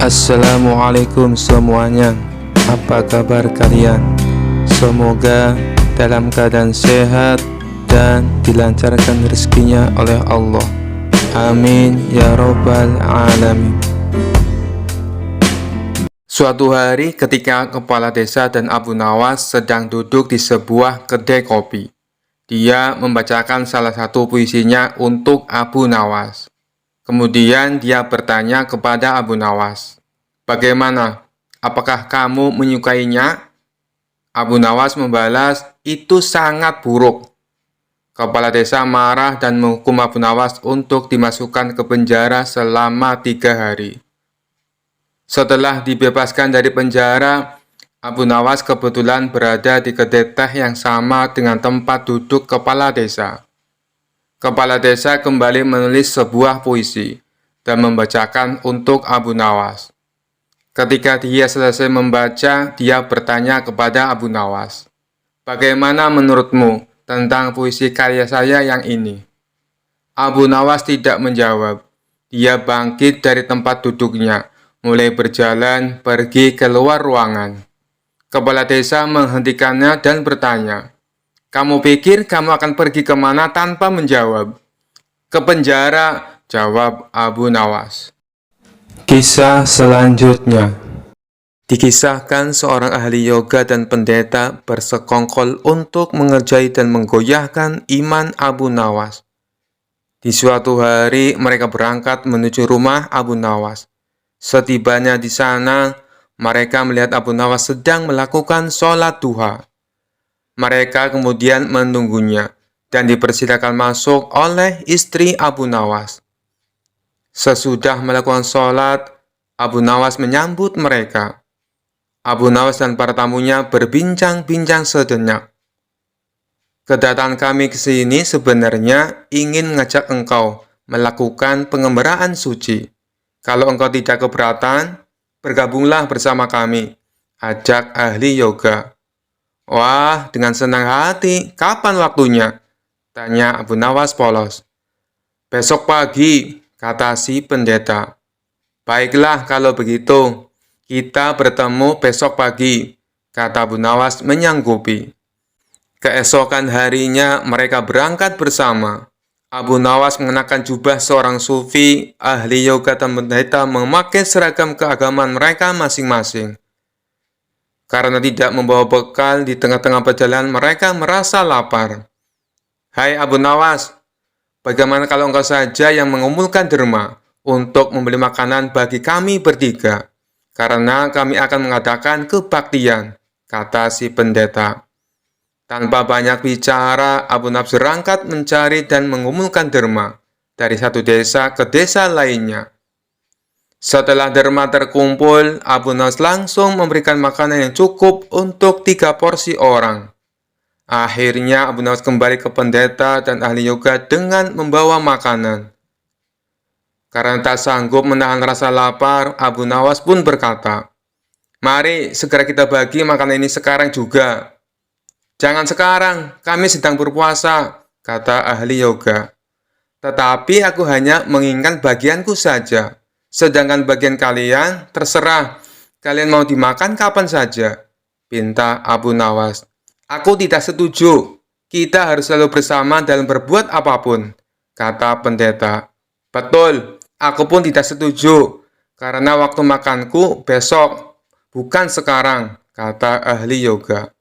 Assalamualaikum semuanya. Apa kabar kalian? Semoga dalam keadaan sehat dan dilancarkan rezekinya oleh Allah. Amin ya robbal alamin. Suatu hari ketika kepala desa dan Abu Nawas sedang duduk di sebuah kedai kopi, dia membacakan salah satu puisinya untuk Abu Nawas. Kemudian dia bertanya kepada Abu Nawas, "Bagaimana? Apakah kamu menyukainya?" Abu Nawas membalas, "Itu sangat buruk." Kepala desa marah dan menghukum Abu Nawas untuk dimasukkan ke penjara selama 3 hari. Setelah dibebaskan dari penjara, Abu Nawas kebetulan berada di kedai teh yang sama dengan tempat duduk kepala desa. Kepala desa kembali menulis sebuah puisi dan membacakan untuk Abu Nawas. Ketika dia selesai membaca, dia bertanya kepada Abu Nawas, "Bagaimana menurutmu tentang puisi karya saya yang ini?" Abu Nawas tidak menjawab. Dia bangkit dari tempat duduknya, mulai berjalan pergi keluar ruangan. Kepala desa menghentikannya dan bertanya, "Kamu pikir kamu akan pergi kemana tanpa menjawab?" "Ke penjara," jawab Abu Nawas. Kisah selanjutnya. Dikisahkan seorang ahli yoga dan pendeta bersekongkol untuk mengerjai dan menggoyahkan iman Abu Nawas. Di suatu hari mereka berangkat menuju rumah Abu Nawas. Setibanya di sana, mereka melihat Abu Nawas sedang melakukan sholat duha. Mereka kemudian menunggunya dan dipersilakan masuk oleh istri Abu Nawas. Sesudah melakukan sholat, Abu Nawas menyambut mereka. Abu Nawas dan para tamunya berbincang-bincang sejenak. "Kedatangan kami ke sini sebenarnya ingin mengajak engkau melakukan pengembaraan suci. Kalau engkau tidak keberatan, bergabunglah bersama kami," ajak ahli yoga. "Wah, dengan senang hati. Kapan waktunya?" tanya Abu Nawas polos. "Besok pagi," kata si pendeta. "Baiklah kalau begitu, kita bertemu besok pagi," kata Abu Nawas menyanggupi. Keesokan harinya mereka berangkat bersama. Abu Nawas mengenakan jubah seorang sufi, ahli yoga dan pendeta memakai seragam keagamaan mereka masing-masing. Karena tidak membawa bekal, di tengah-tengah perjalanan mereka merasa lapar. "Hai Abu Nawas, bagaimana kalau engkau saja yang mengumpulkan derma untuk membeli makanan bagi kami bertiga? Karena kami akan mengadakan kebaktian," kata si pendeta. Tanpa banyak bicara, Abu Nawas berangkat mencari dan mengumpulkan derma dari satu desa ke desa lainnya. Setelah derma terkumpul, Abu Nawas langsung memberikan makanan yang cukup untuk 3 porsi orang. Akhirnya Abu Nawas kembali ke pendeta dan ahli yoga dengan membawa makanan. Karena tak sanggup menahan rasa lapar, Abu Nawas pun berkata, "Mari segera kita bagi makanan ini sekarang juga." "Jangan sekarang, kami sedang berpuasa," kata ahli yoga. "Tetapi aku hanya menginginkan bagianku saja. Sedangkan bagian kalian, terserah. Kalian mau dimakan kapan saja," pinta Abu Nawas. "Aku tidak setuju. Kita harus selalu bersama dalam berbuat apapun," kata pendeta. "Betul, aku pun tidak setuju. Karena waktu makanku besok, bukan sekarang," kata ahli yoga.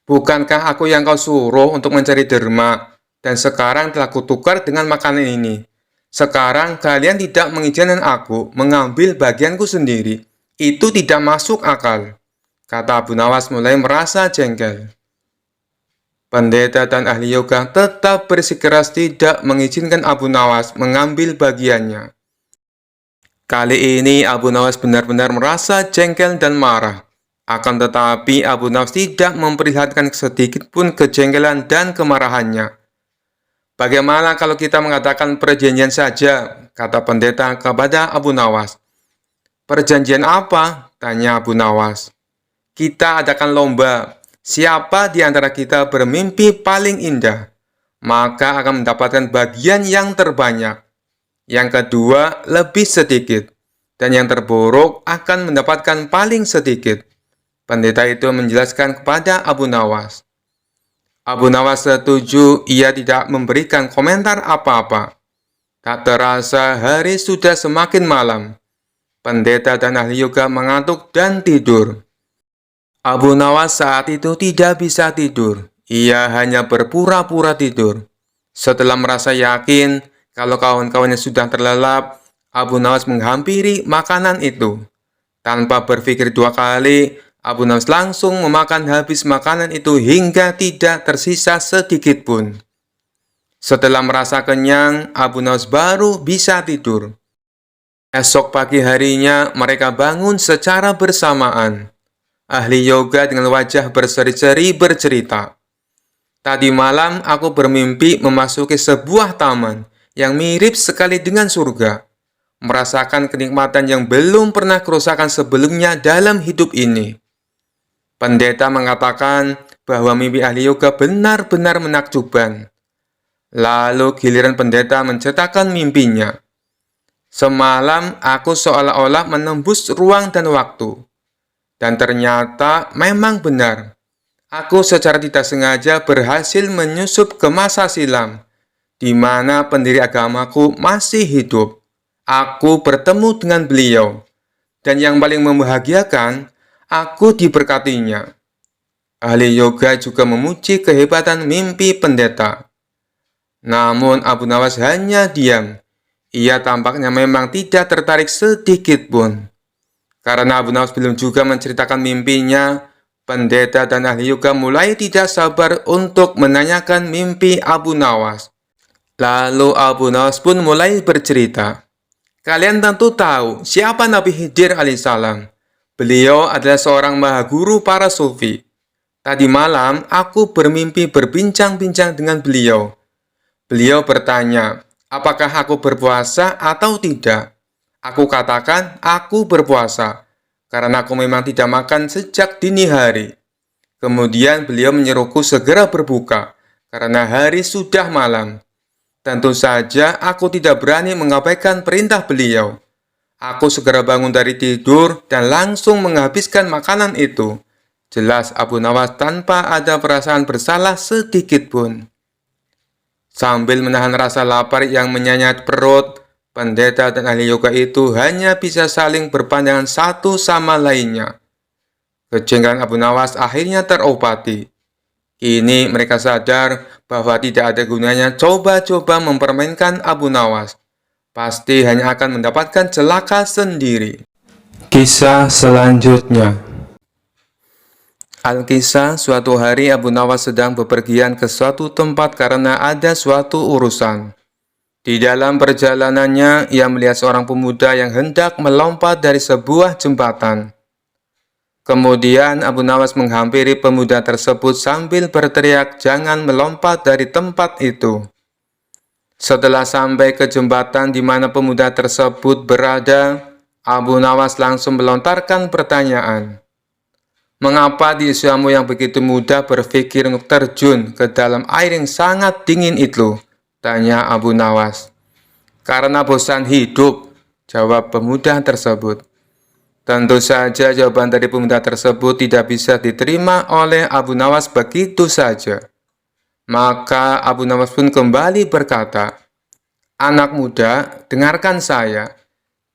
"Bukankah aku yang kau suruh untuk mencari derma, dan sekarang telah kutukar dengan makanan ini? Sekarang kalian tidak mengizinkan aku mengambil bagianku sendiri. Itu tidak masuk akal," kata Abu Nawas mulai merasa jengkel. Pendeta dan ahli yoga tetap bersikeras tidak mengizinkan Abu Nawas mengambil bagiannya. Kali ini Abu Nawas benar-benar merasa jengkel dan marah. Akan tetapi Abu Nawas tidak memperlihatkan sedikit pun kejengkelan dan kemarahannya. "Bagaimana kalau kita mengadakan perjanjian saja?" kata pendeta kepada Abu Nawas. "Perjanjian apa?" tanya Abu Nawas. "Kita adakan lomba. Siapa di antara kita bermimpi paling indah, maka akan mendapatkan bagian yang terbanyak. Yang kedua, lebih sedikit. dan yang terburuk akan mendapatkan paling sedikit. Pendeta itu menjelaskan kepada Abu Nawas. Abu Nawas setuju, ia tidak memberikan komentar apa-apa. Tak terasa hari sudah semakin malam. Pendeta dan ahli yoga mengantuk dan tidur. Abu Nawas saat itu tidak bisa tidur. Ia hanya berpura-pura tidur. Setelah merasa yakin kalau kawan-kawannya sudah terlelap, Abu Nawas menghampiri makanan itu. Tanpa berpikir dua kali, Abu Nawas langsung memakan habis makanan itu hingga tidak tersisa sedikit pun. Setelah merasa kenyang, Abu Nawas baru bisa tidur. Esok pagi harinya, mereka bangun secara bersamaan. Ahli yoga dengan wajah berseri-seri bercerita. Tadi malam aku bermimpi memasuki sebuah taman yang mirip sekali dengan surga. Merasakan kenikmatan yang belum pernah kurasakan sebelumnya dalam hidup ini. Pendeta mengatakan bahwa mimpi ahli yoga benar-benar menakjubkan. Lalu giliran pendeta menceritakan mimpinya. Semalam aku seolah-olah menembus ruang dan waktu. Dan ternyata memang benar. Aku secara tidak sengaja berhasil menyusup ke masa silam, di mana pendiri agamaku masih hidup. Aku bertemu dengan beliau. Dan yang paling membahagiakan, aku diberkatinya. Ahli yoga juga memuji kehebatan mimpi pendeta. Namun Abu Nawas hanya diam. Ia tampaknya memang tidak tertarik sedikit pun. Karena Abu Nawas belum juga menceritakan mimpinya, pendeta dan ahli yoga mulai tidak sabar untuk menanyakan mimpi Abu Nawas. Lalu Abu Nawas pun mulai bercerita. Kalian tentu tahu siapa Nabi Khidir alaihissalam. Beliau adalah seorang maha guru para sufi. Tadi malam aku bermimpi berbincang-bincang dengan beliau. Beliau bertanya, apakah aku berpuasa atau tidak? Aku katakan, aku berpuasa, karena aku memang tidak makan sejak dini hari. Kemudian beliau menyuruhku segera berbuka, karena hari sudah malam. Tentu saja aku tidak berani mengabaikan perintah beliau. Aku segera bangun dari tidur dan langsung menghabiskan makanan itu. Jelas Abu Nawas tanpa ada perasaan bersalah sedikit pun. Sambil menahan rasa lapar yang menyayat perut, pendeta dan ahli yoga itu hanya bisa saling berpandangan satu sama lainnya. Kejengkelan Abu Nawas akhirnya terobati. Kini mereka sadar bahwa tidak ada gunanya coba-coba mempermainkan Abu Nawas. Pasti hanya akan mendapatkan celaka sendiri. Kisah selanjutnya. Alkisah, suatu hari Abu Nawas sedang bepergian ke suatu tempat karena ada suatu urusan. Di dalam perjalanannya, ia melihat seorang pemuda yang hendak melompat dari sebuah jembatan. Kemudian Abu Nawas menghampiri pemuda tersebut sambil berteriak, "Jangan melompat dari tempat itu." Setelah sampai ke jembatan di mana pemuda tersebut berada, Abu Nawas langsung melontarkan pertanyaan. Mengapa di usiamu yang begitu muda berpikir untuk terjun ke dalam air yang sangat dingin itu? Tanya Abu Nawas. Karena bosan hidup, jawab pemuda tersebut. Tentu saja jawaban dari pemuda tersebut tidak bisa diterima oleh Abu Nawas begitu saja. Maka Abu Nawas pun kembali berkata, "Anak muda, dengarkan saya.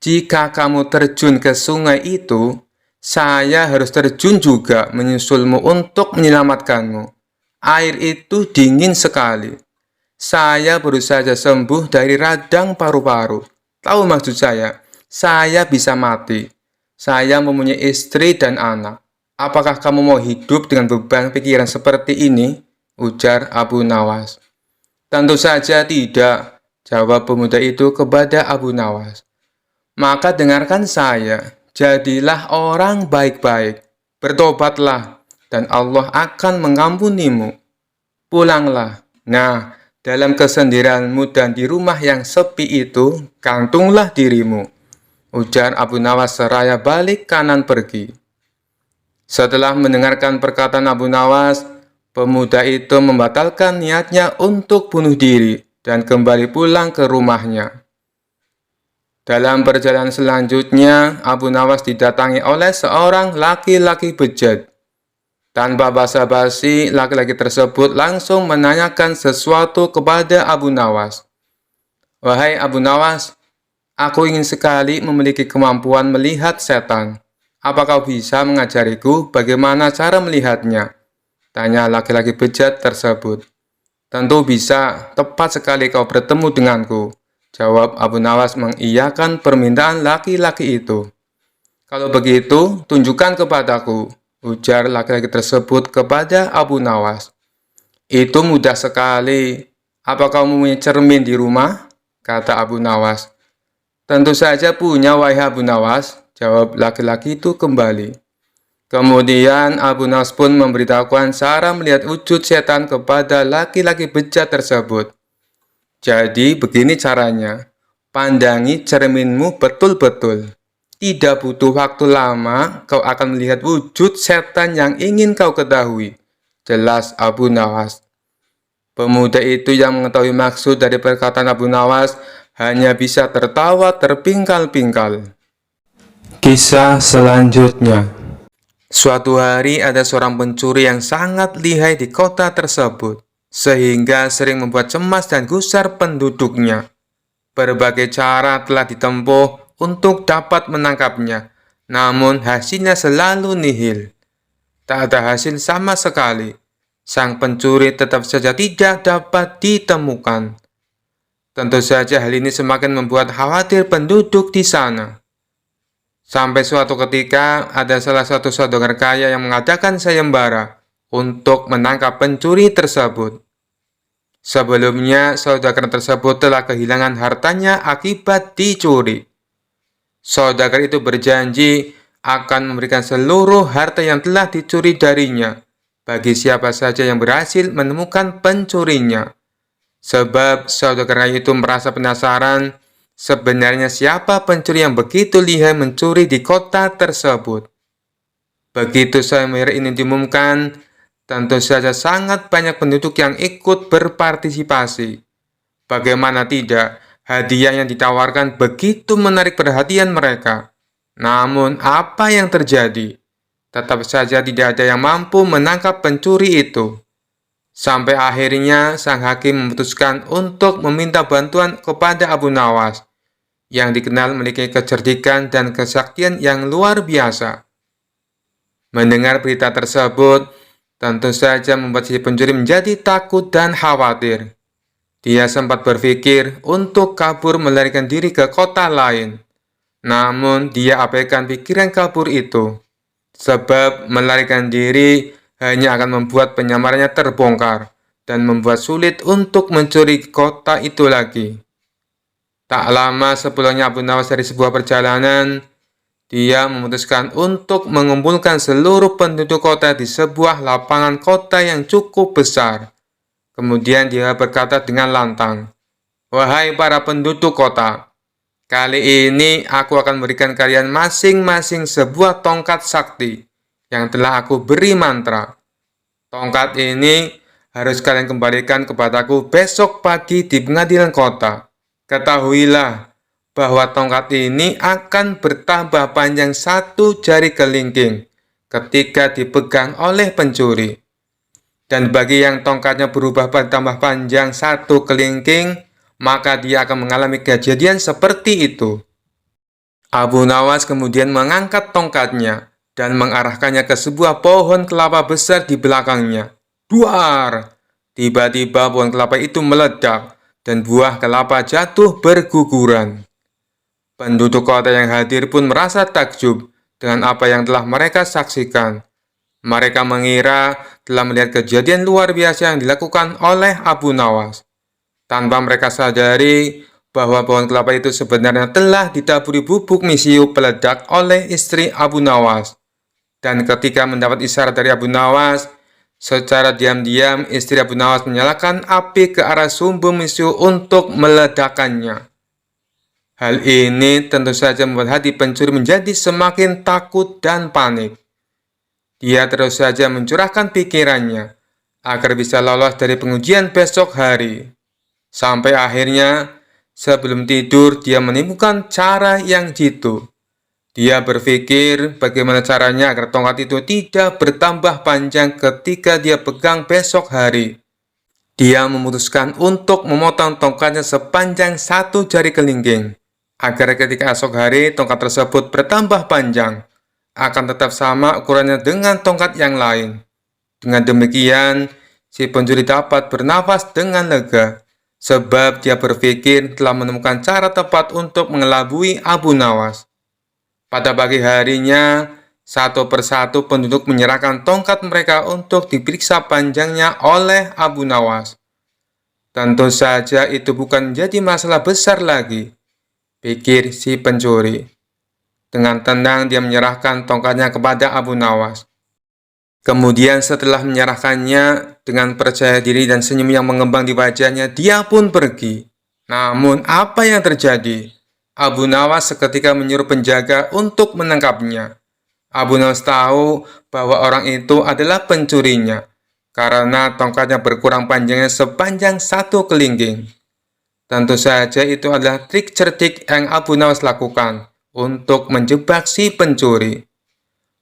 Jika kamu terjun ke sungai itu, saya harus terjun juga menyusulmu untuk menyelamatkanmu. Air itu dingin sekali. Saya baru saja sembuh dari radang paru-paru. Tahu maksud saya bisa mati. Saya mempunyai istri dan anak. Apakah kamu mau hidup dengan beban pikiran seperti ini?" ujar Abu Nawas. "Tentu saja tidak," jawab pemuda itu kepada Abu Nawas. "Maka dengarkan saya. Jadilah orang baik-baik, bertobatlah, dan Allah akan mengampunimu. Pulanglah. Nah, dalam kesendirianmu dan di rumah yang sepi itu, gantunglah dirimu," ujar Abu Nawas seraya balik kanan pergi. Setelah mendengarkan perkataan Abu Nawas, pemuda itu membatalkan niatnya untuk bunuh diri dan kembali pulang ke rumahnya. Dalam perjalanan selanjutnya, Abu Nawas didatangi oleh seorang laki-laki bejat. Tanpa basa-basi, laki-laki tersebut langsung menanyakan sesuatu kepada Abu Nawas. "Wahai Abu Nawas, aku ingin sekali memiliki kemampuan melihat setan. Apa kau bisa mengajariku bagaimana cara melihatnya?" tanya laki-laki bejat tersebut. "Tentu bisa, tepat sekali kau bertemu denganku," jawab Abu Nawas mengiyakan permintaan laki-laki itu. "Kalau begitu, tunjukkan kepadaku," ujar laki-laki tersebut kepada Abu Nawas. "Itu mudah sekali. Apa kau mempunyai cermin di rumah?" kata Abu Nawas. "Tentu saja punya, wahai Abu Nawas," jawab laki-laki itu kembali. Kemudian Abu Nawas pun memberitahukan cara melihat wujud setan kepada laki-laki bejat tersebut. "Jadi begini caranya, pandangi cerminmu betul-betul. Tidak butuh waktu lama, kau akan melihat wujud setan yang ingin kau ketahui," jelas Abu Nawas. Pemuda itu yang mengetahui maksud dari perkataan Abu Nawas hanya bisa tertawa terpingkal-pingkal. Kisah selanjutnya. Suatu hari ada seorang pencuri yang sangat lihai di kota tersebut, sehingga sering membuat cemas dan gusar penduduknya. Berbagai cara telah ditempuh untuk dapat menangkapnya, namun hasilnya selalu nihil. Tak ada hasil sama sekali. Sang pencuri tetap saja tidak dapat ditemukan. Tentu saja hal ini semakin membuat khawatir penduduk di sana. Sampai suatu ketika ada salah satu saudagar kaya yang mengadakan sayembara untuk menangkap pencuri tersebut. Sebelumnya, saudagar tersebut telah kehilangan hartanya akibat dicuri. Saudagar itu berjanji akan memberikan seluruh harta yang telah dicuri darinya bagi siapa saja yang berhasil menemukan pencurinya. Sebab saudagar kaya itu merasa penasaran sebenarnya siapa pencuri yang begitu lihai mencuri di kota tersebut. Begitu sayembara ini diumumkan, tentu saja sangat banyak penduduk yang ikut berpartisipasi. Bagaimana tidak, hadiah yang ditawarkan begitu menarik perhatian mereka. Namun, apa yang terjadi? Tetap saja tidak ada yang mampu menangkap pencuri itu. Sampai akhirnya, sang hakim memutuskan untuk meminta bantuan kepada Abu Nawas, yang dikenal memiliki kecerdikan dan kesaktian yang luar biasa. Mendengar berita tersebut, tentu saja membuat si pencuri menjadi takut dan khawatir. Dia sempat berpikir untuk kabur melarikan diri ke kota lain. Namun, dia abaikan pikiran kabur itu. Sebab melarikan diri hanya akan membuat penyamarannya terbongkar dan membuat sulit untuk mencuri kota itu lagi. Tak lama sepulangnya Abu Nawas dari sebuah perjalanan, dia memutuskan untuk mengumpulkan seluruh penduduk kota di sebuah lapangan kota yang cukup besar. Kemudian dia berkata dengan lantang, "Wahai para penduduk kota, kali ini aku akan memberikan kalian masing-masing sebuah tongkat sakti yang telah aku beri mantra. Tongkat ini harus kalian kembalikan kepadaku besok pagi di pengadilan kota. Ketahuilah bahwa tongkat ini akan bertambah panjang 1 jari kelingking ketika dipegang oleh pencuri. Dan bagi yang tongkatnya berubah bertambah panjang 1 kelingking, maka dia akan mengalami kejadian seperti itu." Abu Nawas kemudian mengangkat tongkatnya dan mengarahkannya ke sebuah pohon kelapa besar di belakangnya. Duar! Tiba-tiba pohon kelapa itu meledak dan buah kelapa jatuh berguguran. Penduduk kota yang hadir pun merasa takjub dengan apa yang telah mereka saksikan. Mereka mengira telah melihat kejadian luar biasa yang dilakukan oleh Abu Nawas. Tanpa mereka sadari bahwa pohon kelapa itu sebenarnya telah ditaburi bubuk misiu peledak oleh istri Abu Nawas. Dan ketika mendapat isyarat dari Abu Nawas, secara diam-diam istri Abu Nawas menyalakan api ke arah sumbu misiu untuk meledakkannya. Hal ini tentu saja membuat hati pencuri menjadi semakin takut dan panik. Dia terus saja mencurahkan pikirannya agar bisa lolos dari pengujian besok hari. Sampai akhirnya, Sebelum tidur, dia menemukan cara yang jitu. Dia berpikir bagaimana caranya agar tongkat itu tidak bertambah panjang ketika dia pegang besok hari. Dia memutuskan untuk memotong tongkatnya sepanjang 1 jari kelingking, agar ketika esok hari tongkat tersebut bertambah panjang, akan tetap sama ukurannya dengan tongkat yang lain. Dengan demikian, si pencuri dapat bernafas dengan lega, sebab dia berpikir telah menemukan cara tepat untuk mengelabui Abu Nawas. Pada pagi harinya, satu persatu penduduk menyerahkan tongkat mereka untuk diperiksa panjangnya oleh Abu Nawas. Tentu saja itu bukan jadi masalah besar lagi, pikir si pencuri. Dengan tenang dia menyerahkan tongkatnya kepada Abu Nawas. Kemudian setelah menyerahkannya, dengan percaya diri dan senyum yang mengembang di wajahnya, dia pun pergi. Namun apa yang terjadi? Abu Nawas seketika menyuruh penjaga untuk menangkapnya. Abu Nawas tahu bahwa orang itu adalah pencurinya, karena tongkatnya berkurang panjangnya sepanjang 1 kelingking. Tentu saja itu adalah trik cerdik yang Abu Nawas lakukan untuk menjebak si pencuri.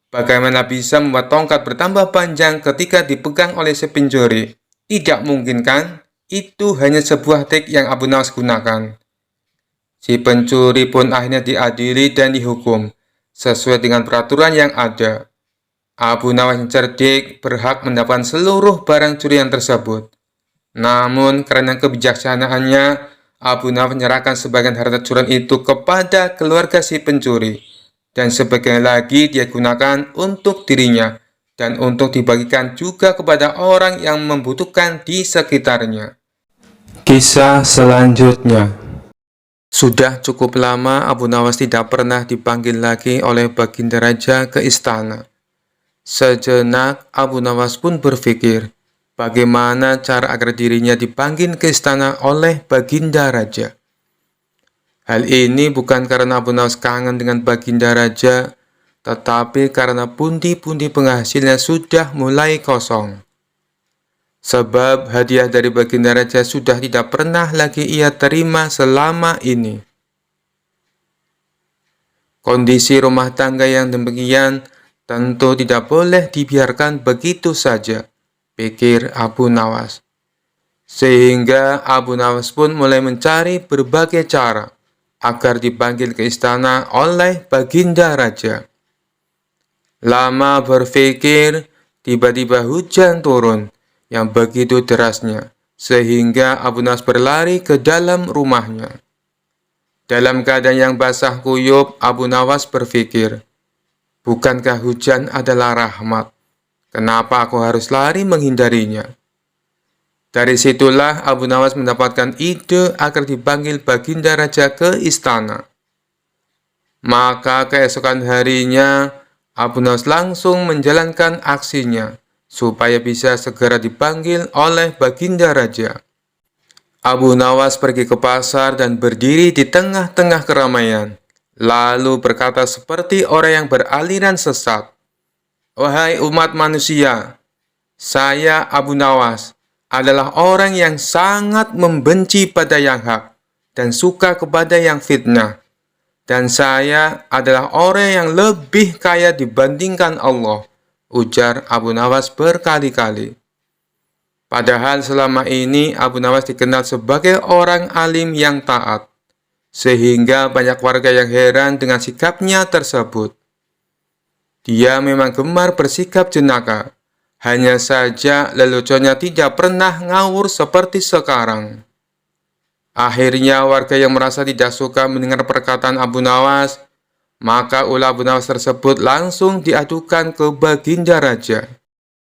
Bagaimana bisa membuat tongkat bertambah panjang ketika dipegang oleh si pencuri? Tidak mungkin kan? Itu hanya sebuah trik yang Abu Nawas gunakan. Si pencuri pun akhirnya diadili dan dihukum sesuai dengan peraturan yang ada. Abu Nawas yang cerdik berhak mendapatkan seluruh barang curian tersebut. Namun karena kebijaksanaannya, Abu Nawas menyerahkan sebagian harta curian itu kepada keluarga si pencuri, dan sebagian lagi dia gunakan untuk dirinya dan untuk dibagikan juga kepada orang yang membutuhkan di sekitarnya. Kisah selanjutnya. Sudah cukup lama Abu Nawas tidak pernah dipanggil lagi oleh Baginda Raja ke istana. Sejenak Abu Nawas pun berpikir, bagaimana cara agar dirinya dipanggil ke istana oleh Baginda Raja. Hal ini bukan karena Abu Nawas kangen dengan Baginda Raja, tetapi karena pundi-pundi penghasilnya sudah mulai kosong. Sebab hadiah dari Baginda Raja sudah tidak pernah lagi ia terima selama ini. Kondisi rumah tangga yang demikian tentu tidak boleh dibiarkan begitu saja, pikir Abu Nawas. Sehingga Abu Nawas pun mulai mencari berbagai cara agar dipanggil ke istana oleh Baginda Raja. Lama berpikir, tiba-tiba hujan turun yang begitu derasnya, sehingga Abu Nawas berlari ke dalam rumahnya. Dalam keadaan yang basah kuyup, Abu Nawas berpikir, bukankah hujan adalah rahmat? Kenapa aku harus lari menghindarinya? Dari situlah Abu Nawas mendapatkan ide agar dipanggil Baginda Raja ke istana. Maka keesokan harinya, Abu Nawas langsung menjalankan aksinya supaya bisa segera dipanggil oleh Baginda Raja. Abu Nawas pergi ke pasar dan berdiri di tengah-tengah keramaian, lalu berkata seperti orang yang beraliran sesat, "Wahai umat manusia, saya Abu Nawas adalah orang yang sangat membenci pada yang hak dan suka kepada yang fitnah. Dan saya adalah orang yang lebih kaya dibandingkan Allah," ujar Abu Nawas berkali-kali. Padahal selama ini Abu Nawas dikenal sebagai orang alim yang taat, sehingga banyak warga yang heran dengan sikapnya tersebut. Dia memang gemar bersikap jenaka, hanya saja leluconnya tidak pernah ngawur seperti sekarang. Akhirnya warga yang merasa tidak suka mendengar perkataan Abu Nawas, maka ulah Abu Nawas tersebut langsung diadukan ke Baginda Raja.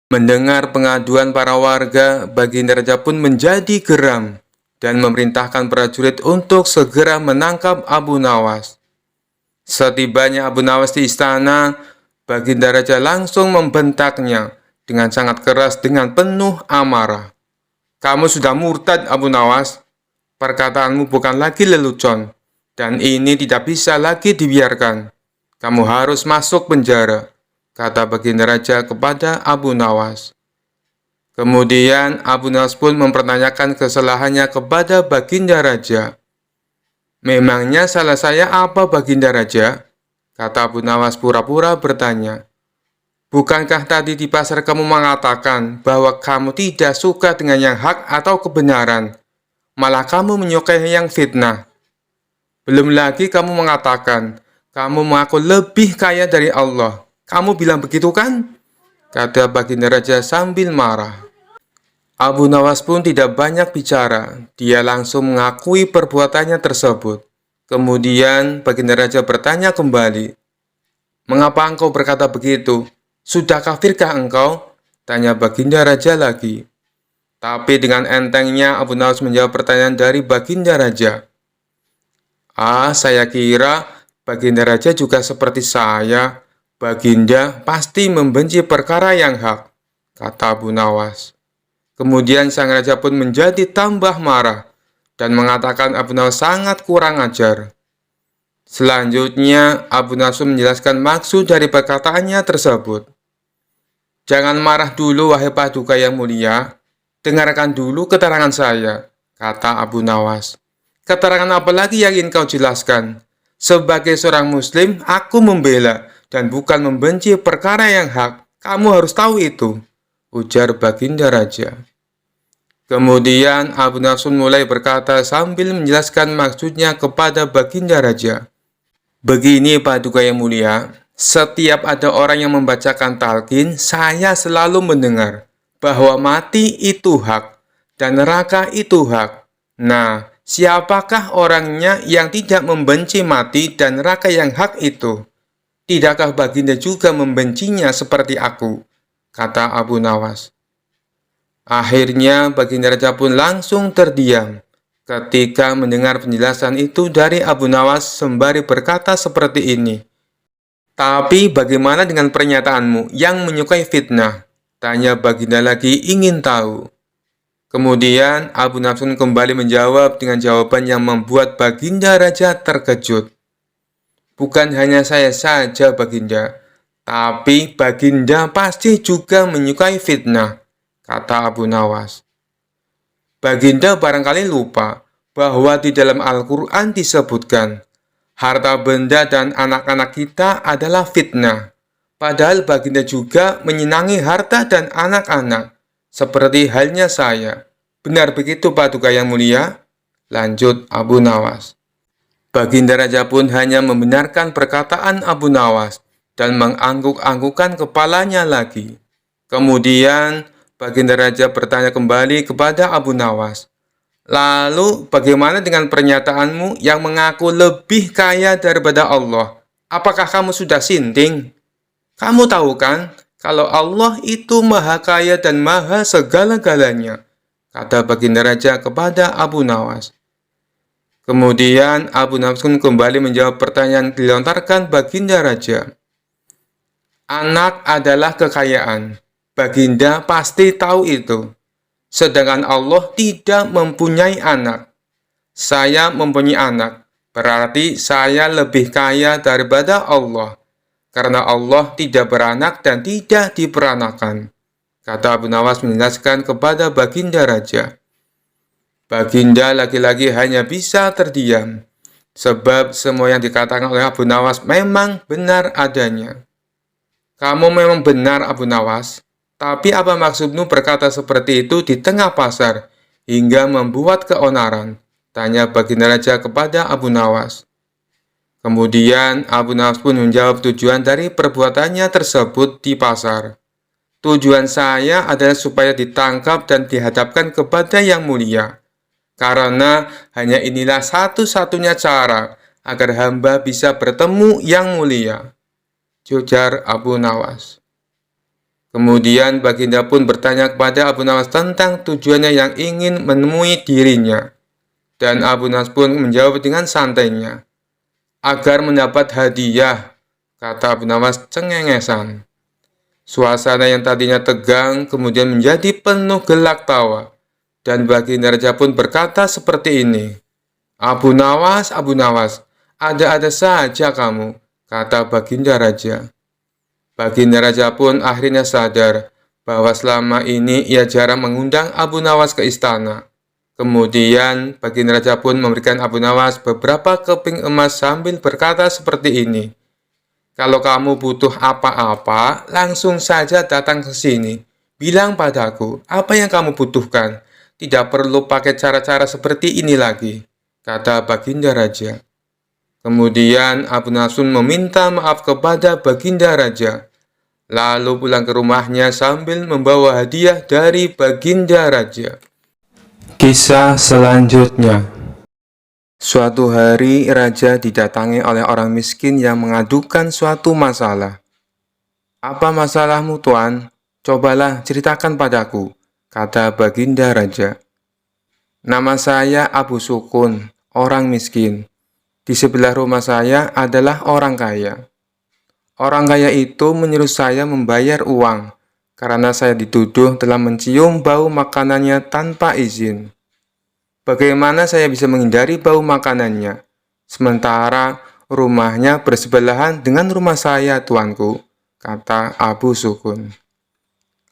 Mendengar pengaduan para warga, Baginda Raja pun menjadi geram dan memerintahkan prajurit untuk segera menangkap Abu Nawas. Setibanya Abu Nawas di istana, Baginda Raja langsung membentaknya dengan sangat keras dengan penuh amarah. "Kamu sudah murtad, Abu Nawas. Perkataanmu bukan lagi lelucon, dan ini tidak bisa lagi dibiarkan. Kamu harus masuk penjara," kata Baginda Raja kepada Abu Nawas. Kemudian Abu Nawas pun mempertanyakan kesalahannya kepada Baginda Raja. Memangnya salah saya apa, Baginda Raja? Kata Abu Nawas pura-pura bertanya. Bukankah tadi di pasar kamu mengatakan bahwa kamu tidak suka dengan yang hak atau kebenaran, malah kamu menyukai yang fitnah? Belum lagi kamu mengatakan, kamu mengaku lebih kaya dari Allah. Kamu bilang begitu kan? Kata Baginda Raja sambil marah. Abu Nawas pun tidak banyak bicara. Dia langsung mengakui perbuatannya tersebut. Kemudian Baginda Raja bertanya kembali. Mengapa engkau berkata begitu? Sudah kafirkah engkau? Tanya Baginda Raja lagi. Tapi dengan entengnya Abu Nawas menjawab pertanyaan dari Baginda Raja. Saya kira Baginda Raja juga seperti saya. Baginda pasti membenci perkara yang hak, kata Abu Nawas. Kemudian sang raja pun menjadi tambah marah dan mengatakan Abu Nawas sangat kurang ajar. Selanjutnya, Abu Nawas menjelaskan maksud dari perkataannya tersebut. Jangan marah dulu, wahai Paduka yang mulia. Dengarkan dulu keterangan saya, kata Abu Nawas. Keterangan apa lagi yang ingin kau jelaskan? Sebagai seorang muslim, aku membela dan bukan membenci perkara yang hak. Kamu harus tahu itu, ujar Baginda Raja. Kemudian Abu Nawas mulai berkata sambil menjelaskan maksudnya kepada Baginda Raja. Begini Paduka yang mulia, setiap ada orang yang membacakan talqin, saya selalu mendengar bahwa mati itu hak dan neraka itu hak. Nah, siapakah orangnya yang tidak membenci mati dan neraka yang hak itu? Tidakkah Baginda juga membencinya seperti aku? Kata Abu Nawas. Akhirnya Baginda Raja pun langsung terdiam ketika mendengar penjelasan itu dari Abu Nawas sembari berkata seperti ini. Tapi bagaimana dengan pernyataanmu yang menyukai fitnah? Tanya Baginda lagi ingin tahu. Kemudian Abu Nawas kembali menjawab dengan jawaban yang membuat Baginda Raja terkejut. Bukan hanya saya saja Baginda, tapi Baginda pasti juga menyukai fitnah, kata Abu Nawas. Baginda barangkali lupa bahwa di dalam Al-Quran disebutkan, harta benda dan anak-anak kita adalah fitnah. Padahal Baginda juga menyenangi harta dan anak-anak, seperti halnya saya. Benar begitu Paduka yang mulia? Lanjut Abu Nawas. Baginda Raja pun hanya membenarkan perkataan Abu Nawas dan mengangguk-anggukkan kepalanya lagi. Kemudian Baginda Raja bertanya kembali kepada Abu Nawas. Lalu bagaimana dengan pernyataanmu yang mengaku lebih kaya daripada Allah? Apakah kamu sudah sinting? Kamu tahu kan kalau Allah itu maha kaya dan maha segala-galanya, kata Baginda Raja kepada Abu Nawas. Kemudian Abu Nawas kembali menjawab pertanyaan dilontarkan Baginda Raja. Anak adalah kekayaan. Baginda pasti tahu itu. Sedangkan Allah tidak mempunyai anak. Saya mempunyai anak. Berarti saya lebih kaya daripada Allah. Karena Allah tidak beranak dan tidak diperanakan, kata Abu Nawas menjelaskan kepada Baginda Raja. Baginda lagi-lagi hanya bisa terdiam, sebab semua yang dikatakan oleh Abu Nawas memang benar adanya. Kamu memang benar Abu Nawas, tapi apa maksudmu berkata seperti itu di tengah pasar, hingga membuat keonaran? Tanya Baginda Raja kepada Abu Nawas. Kemudian Abu Nawas pun menjawab tujuan dari perbuatannya tersebut di pasar. Tujuan saya adalah supaya ditangkap dan dihadapkan kepada yang mulia. Karena hanya inilah satu-satunya cara agar hamba bisa bertemu yang mulia, ujar Abu Nawas. Kemudian Baginda pun bertanya kepada Abu Nawas tentang tujuannya yang ingin menemui dirinya. Dan Abu Nawas pun menjawab dengan santainya. Agar mendapat hadiah, kata Abu Nawas cengengesan. Suasana yang tadinya tegang kemudian menjadi penuh gelak tawa. Dan Baginda Raja pun berkata seperti ini. Abu Nawas, ada-ada saja kamu, kata Baginda Raja. Baginda Raja pun akhirnya sadar bahwa selama ini ia jarang mengundang Abu Nawas ke istana. Kemudian Baginda Raja pun memberikan Abu Nawas beberapa keping emas sambil berkata seperti ini, "Kalau kamu butuh apa-apa, langsung saja datang ke sini. Bilang padaku apa yang kamu butuhkan. Tidak perlu pakai cara-cara seperti ini lagi," kata Baginda Raja. Kemudian Abu Nawas meminta maaf kepada Baginda Raja, lalu pulang ke rumahnya sambil membawa hadiah dari Baginda Raja. Kisah selanjutnya. Suatu hari, raja didatangi oleh orang miskin yang mengadukan suatu masalah. "Apa masalahmu, Tuan? Cobalah ceritakan padaku," kata Baginda Raja. "Nama saya Abu Sukun, orang miskin. Di sebelah rumah saya adalah orang kaya. Orang kaya itu menyuruh saya membayar uang, karena saya dituduh telah mencium bau makanannya tanpa izin. Bagaimana saya bisa menghindari bau makanannya, sementara rumahnya bersebelahan dengan rumah saya, tuanku," kata Abu Sukun.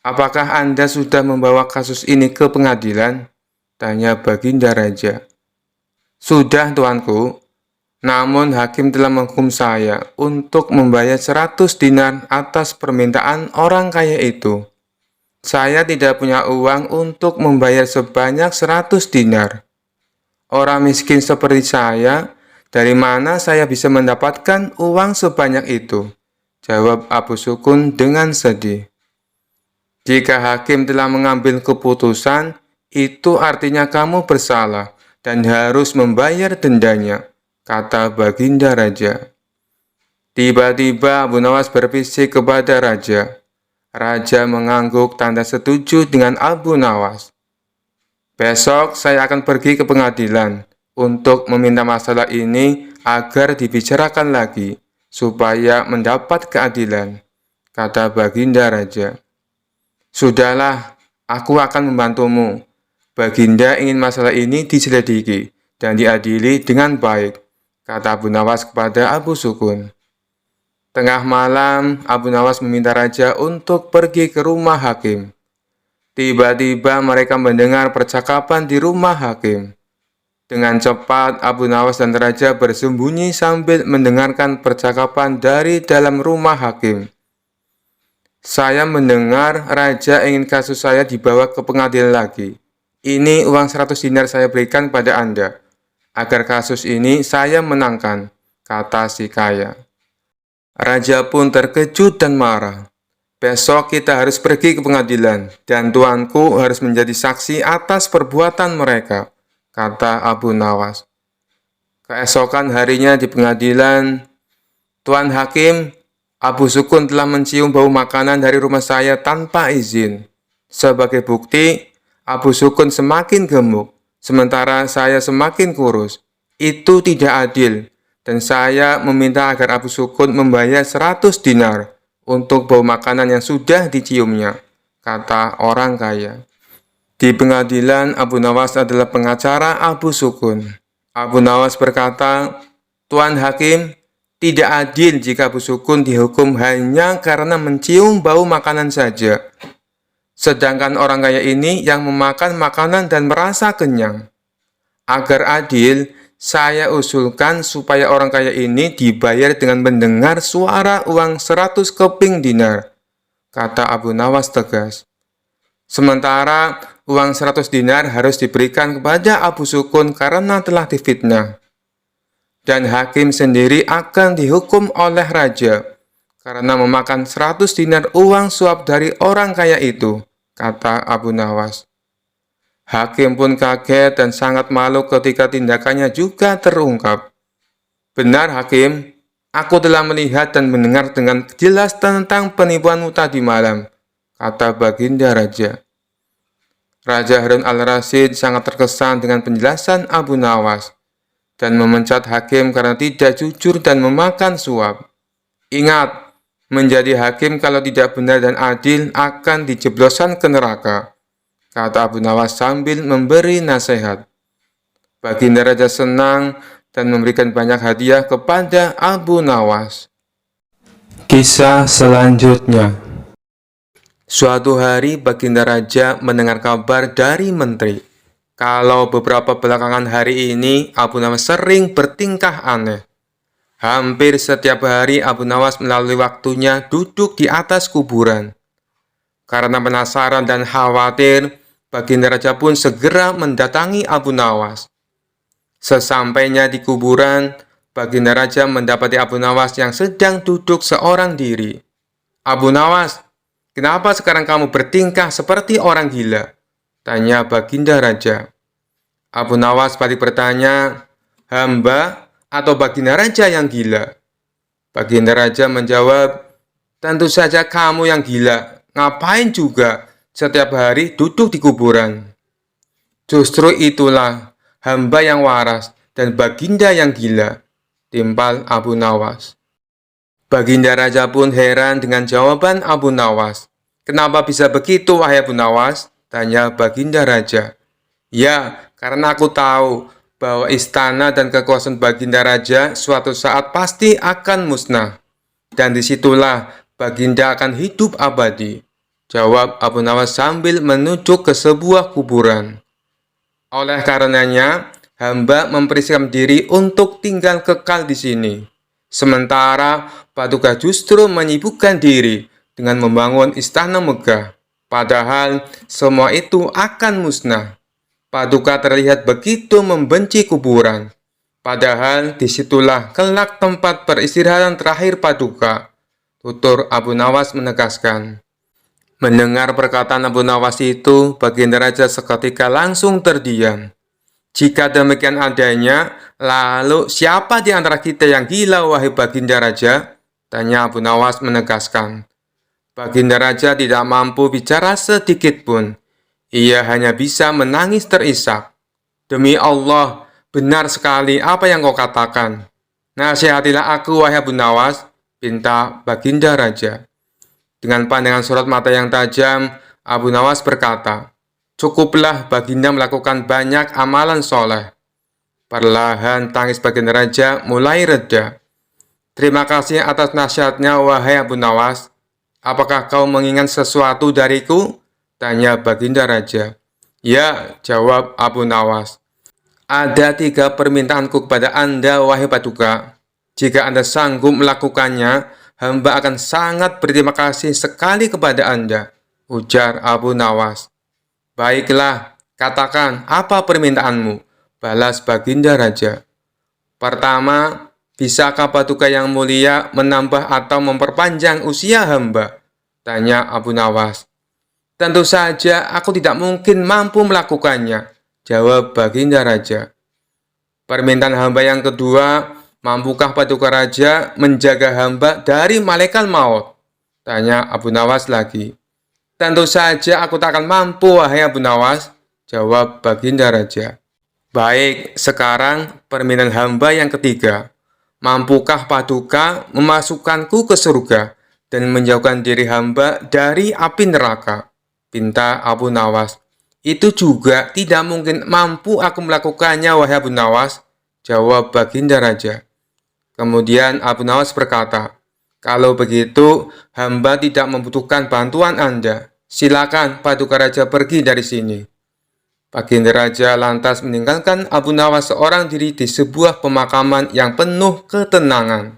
"Apakah Anda sudah membawa kasus ini ke pengadilan?" tanya Baginda Raja. "Sudah, tuanku. Namun hakim telah menghukum saya untuk membayar 100 dinar atas permintaan orang kaya itu. Saya tidak punya uang untuk membayar sebanyak 100 dinar. Orang miskin seperti saya, dari mana saya bisa mendapatkan uang sebanyak itu?" jawab Abu Sukun dengan sedih. "Jika hakim telah mengambil keputusan, itu artinya kamu bersalah dan harus membayar dendanya," kata Baginda Raja. Tiba-tiba Abu Nawas berbisik kepada Raja. Raja mengangguk tanda setuju dengan Abu Nawas. "Besok saya akan pergi ke pengadilan untuk meminta masalah ini agar dibicarakan lagi, supaya mendapat keadilan," kata Baginda Raja. "Sudahlah, aku akan membantumu. Baginda ingin masalah ini diselidiki dan diadili dengan baik," kata Abu Nawas kepada Abu Sukun. Tengah malam, Abu Nawas meminta Raja untuk pergi ke rumah hakim. Tiba-tiba mereka mendengar percakapan di rumah hakim. Dengan cepat, Abu Nawas dan Raja bersembunyi sambil mendengarkan percakapan dari dalam rumah hakim. "Saya mendengar Raja ingin kasus saya dibawa ke pengadilan lagi. Ini uang 100 dinar saya berikan pada Anda, agar kasus ini saya menangkan," kata si kaya. Raja pun terkejut dan marah. "Besok kita harus pergi ke pengadilan, dan tuanku harus menjadi saksi atas perbuatan mereka," kata Abu Nawas. Keesokan harinya di pengadilan, "Tuan Hakim, Abu Sukun telah mencium bau makanan dari rumah saya tanpa izin. Sebagai bukti, Abu Sukun semakin gemuk, sementara saya semakin kurus. Itu tidak adil, dan saya meminta agar Abu Sukun membayar 100 dinar untuk bau makanan yang sudah diciumnya," kata orang kaya. Di pengadilan, Abu Nawas adalah pengacara Abu Sukun. Abu Nawas berkata, "Tuan Hakim, tidak adil jika Abu Sukun dihukum hanya karena mencium bau makanan saja. Sedangkan orang kaya ini yang memakan makanan dan merasa kenyang. Agar adil, saya usulkan supaya orang kaya ini dibayar dengan mendengar suara uang 100 keping dinar," kata Abu Nawas tegas. "Sementara uang 100 dinar harus diberikan kepada Abu Sukun karena telah difitnah. Dan hakim sendiri akan dihukum oleh raja karena memakan 100 dinar uang suap dari orang kaya itu," kata Abu Nawas. Hakim pun kaget dan sangat malu ketika tindakannya juga terungkap. "Benar, Hakim. Aku telah melihat dan mendengar dengan jelas tentang penipuanmu tadi malam," kata Baginda Raja. Raja Harun al-Rasyid sangat terkesan dengan penjelasan Abu Nawas dan memecat hakim karena tidak jujur dan memakan suap. "Ingat, menjadi hakim kalau tidak benar dan adil akan dijebloskan ke neraka," kata Abu Nawas sambil memberi nasihat. Baginda Raja senang dan memberikan banyak hadiah kepada Abu Nawas. Kisah selanjutnya. Suatu hari Baginda Raja mendengar kabar dari menteri kalau beberapa belakangan hari ini Abu Nawas sering bertingkah aneh. Hampir setiap hari Abu Nawas melalui waktunya duduk di atas kuburan. Karena penasaran dan khawatir, Baginda Raja pun segera mendatangi Abu Nawas. Sesampainya di kuburan, Baginda Raja mendapati Abu Nawas yang sedang duduk seorang diri. "Abu Nawas, kenapa sekarang kamu bertingkah seperti orang gila?" tanya Baginda Raja. Abu Nawas balik bertanya, "Hamba atau Baginda Raja yang gila?" Baginda Raja menjawab, "Tentu saja kamu yang gila. Ngapain juga setiap hari duduk di kuburan?" "Justru itulah hamba yang waras dan Baginda yang gila," timpal Abu Nawas. Baginda Raja pun heran dengan jawaban Abu Nawas. "Kenapa bisa begitu, wahai Abu Nawas?" tanya Baginda Raja. "Ya, karena aku tahu bahwa istana dan kekuasaan Baginda Raja suatu saat pasti akan musnah. Dan disitulah Baginda akan hidup abadi," jawab Abu Nawas sambil menunjuk ke sebuah kuburan. "Oleh karenanya, hamba mempersiapkan diri untuk tinggal kekal di sini. Sementara Paduka justru menyibukkan diri dengan membangun istana megah. Padahal semua itu akan musnah. Paduka terlihat begitu membenci kuburan. Padahal disitulah kelak tempat peristirahatan terakhir Paduka," tutur Abu Nawas menegaskan. Mendengar perkataan Abu Nawas itu, Baginda Raja seketika langsung terdiam. "Jika demikian adanya, lalu siapa di antara kita yang gila, wahai Baginda Raja?" tanya Abu Nawas menegaskan. Baginda Raja tidak mampu bicara sedikit pun. Ia hanya bisa menangis terisak. "Demi Allah, benar sekali apa yang kau katakan. Nasihatilah aku, wahai Abu Nawas," pinta Baginda Raja. Dengan pandangan sorot mata yang tajam, Abu Nawas berkata, "Cukuplah Baginda melakukan banyak amalan soleh." Perlahan tangis Baginda Raja mulai reda. "Terima kasih atas nasihatnya, wahai Abu Nawas. Apakah kau mengingat sesuatu dariku?" tanya Baginda Raja. "Ya," jawab Abu Nawas. "Ada 3 permintaanku kepada Anda, wahai Paduka. Jika Anda sanggup melakukannya, hamba akan sangat berterima kasih sekali kepada Anda," ujar Abu Nawas. "Baiklah, katakan apa permintaanmu?" balas Baginda Raja. "Pertama, bisakah Paduka yang mulia menambah atau memperpanjang usia hamba?" tanya Abu Nawas. "Tentu saja aku tidak mungkin mampu melakukannya," jawab Baginda Raja. "Permintaan hamba yang kedua, mampukah Paduka Raja menjaga hamba dari malaikat maut?" tanya Abu Nawas lagi. "Tentu saja aku tak akan mampu, wahai Abu Nawas," jawab Baginda Raja. "Baik, sekarang permintaan hamba yang ketiga. Mampukah Paduka memasukkanku ke surga dan menjauhkan diri hamba dari api neraka?" pinta Abu Nawas. "Itu juga tidak mungkin mampu aku melakukannya, wahai Abu Nawas," jawab Baginda Raja. Kemudian Abu Nawas berkata, "Kalau begitu, hamba tidak membutuhkan bantuan Anda. Silakan Paduka Raja pergi dari sini." Baginda Raja lantas meninggalkan Abu Nawas seorang diri di sebuah pemakaman yang penuh ketenangan.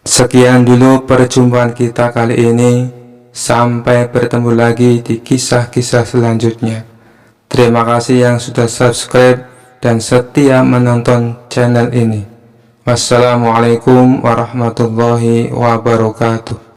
Sekian dulu perjumpaan kita kali ini. Sampai bertemu lagi di kisah-kisah selanjutnya. Terima kasih yang sudah subscribe dan setia menonton channel ini. Wassalamualaikum warahmatullahi wabarakatuh.